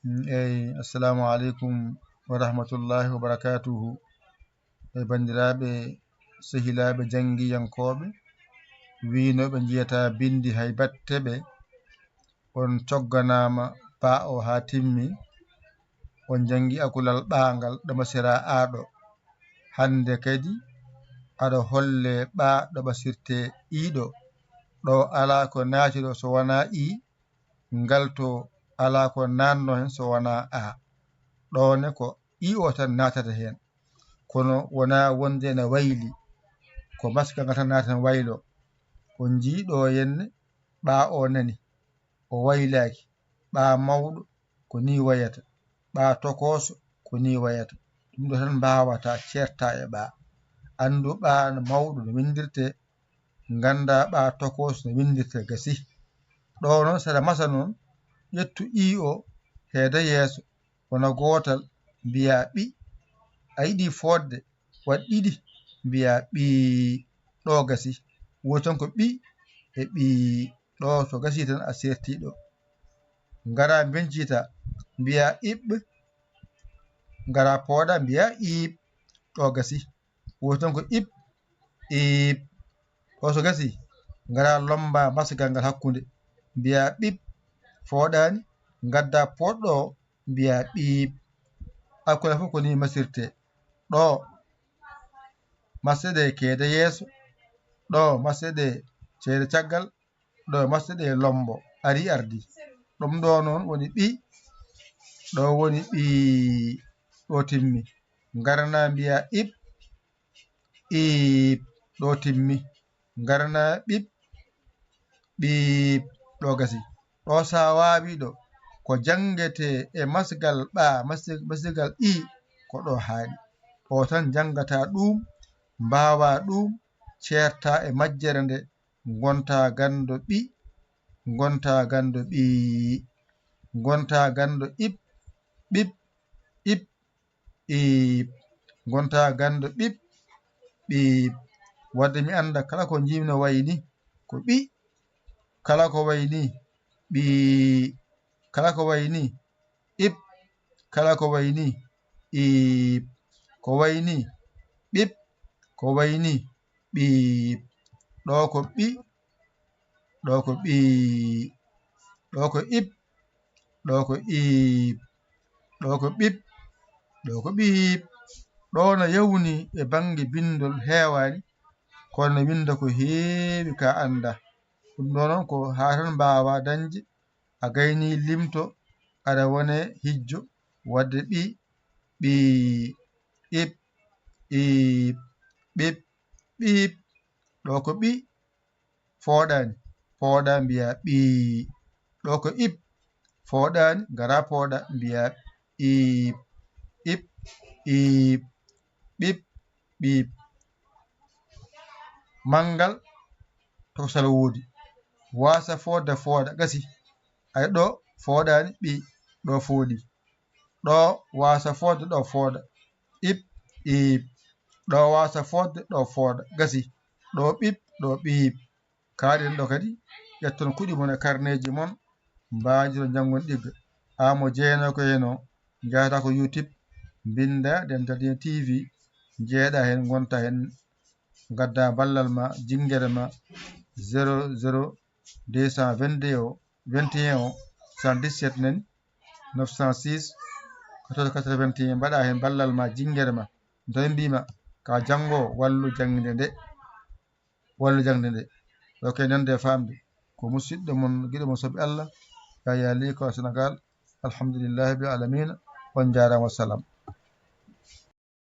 assalamu aleykum wa rahmatullahi wa barakatuhu bandiraɓe sehilaɓe jangguiyankoɓe winoɓe jiyata bindi hay batteɓe on cogganama ba o ha timmi on janggui akulal ɓagal ɗo basira aɗo hande kadi aɗa holle ɓa ɗo ɓasirte iɗo ɗo ala ko naati ɗo so wona I ngal to ala ko nanno hen so wona a ɗone ko I o tan natata hen kono wona wonde ne wayli ko maska ngal tan natata waylo on jiiɗo henne ɓa o nani o waylaki ɓa mawɗo ko ni wayata ɓa tokoso ko ni wayata ɗum ɗo tan mbawata certa e ɓa andu ɓa no mawɗo no windirte ganda ɓa tokoso no windirte gasi ɗo noon saɗa masa noon ƴettu I o heeda yeeso wona gotal mbiya ɓi a yiɗi fodde waɗ ɗiɗi mbiya ɓi ɗo gasi woni tan ko ɓi e ɓi ɗo to gasi tan a sertiɗo gara bencita mbiya iɓɓe gara pooɗa mbiya iib ɗo gasi woni tan ko ib iib ɗo so gasi gara lomba masgal ngal hakkude mbiya ɓiɓ fooɗani gadda poɗɗo mbiya ɓiib hakkude fof ko ni masirte ɗo masseɗe keede yeeso ɗo masseɗe ceede caggal ɗo masseɗe lombo ari ardi ɗum ɗo noon woni ɓi ɗo woni ɓi ɗo timmi garana mbiya ib iib ɗo timmi garana ɓiɓ ɓiib ɗo gasi ɗo sa wawi ɗo ko jangete e masgal ɓa masgal I ko ɗo haaɗi o tan jangata ɗum mbawa ɗum certa e majjere nde gonta gando ɓi gonta gando ɓi gonta gando ib ɓiɓ ib iib gonta gando ɓiɓ ɓiib wadde mi anda kala ko jimi no wayni ko ɓi kala ko wayni ɓi kala ko wayni ib kala ko wayni iib ko wayni ɓiɓ ko wayni ɓiib ɗo ko ɓi ɗo ko ɓi ɗo ko ib ɗo ko iib ɗo ko ɓiɓ ɗo ko ɓiib ɗo no yawni e banggue bindol heewani kono winda ko heewi ka anda ɗum ɗo noon ko ha tan mbawa dañde a gayni limto aɗa wone hijjo wadde ɓi ɓi ib iib ɓiɓ ɓiib ɗo ko ɓi fooɗani pooɗa mbiya ɓi ɗo ko ib fooɗani gara pooɗa mbiya iib ib iib ɓiɓ ɓiib manggal tokosal woodi wasa fodde fooɗa gasi ay ɗo fooɗani ɓi ɗo fooɗi ɗo wasa fodde ɗo fooɗa ib iib ɗo wasa fodde ɗo fooɗa gasi ɗo ɓiɓ ɗo ɓiib kaaɗen ɗo kadi ƴetton kuɗi mon e carnet ji mon mbadiro janggon ɗigga Amo Jeeyna ko heno jahata ko YouTube binda Dental TV jeeɗa hen gonta hen gadda ballal ma jinguere ma 00 222 o 21 o 77 nani 906 14 81 mbaɗa hen ballal ma jinguere ma tawi mbima ka janggowo wallu jangde nde ok nande famde ko musidɗo mon guiɗo mon soɓi Allah Yaya Ly ko Sénégal alhamdulillahi rabbil alamina on jarama wassalam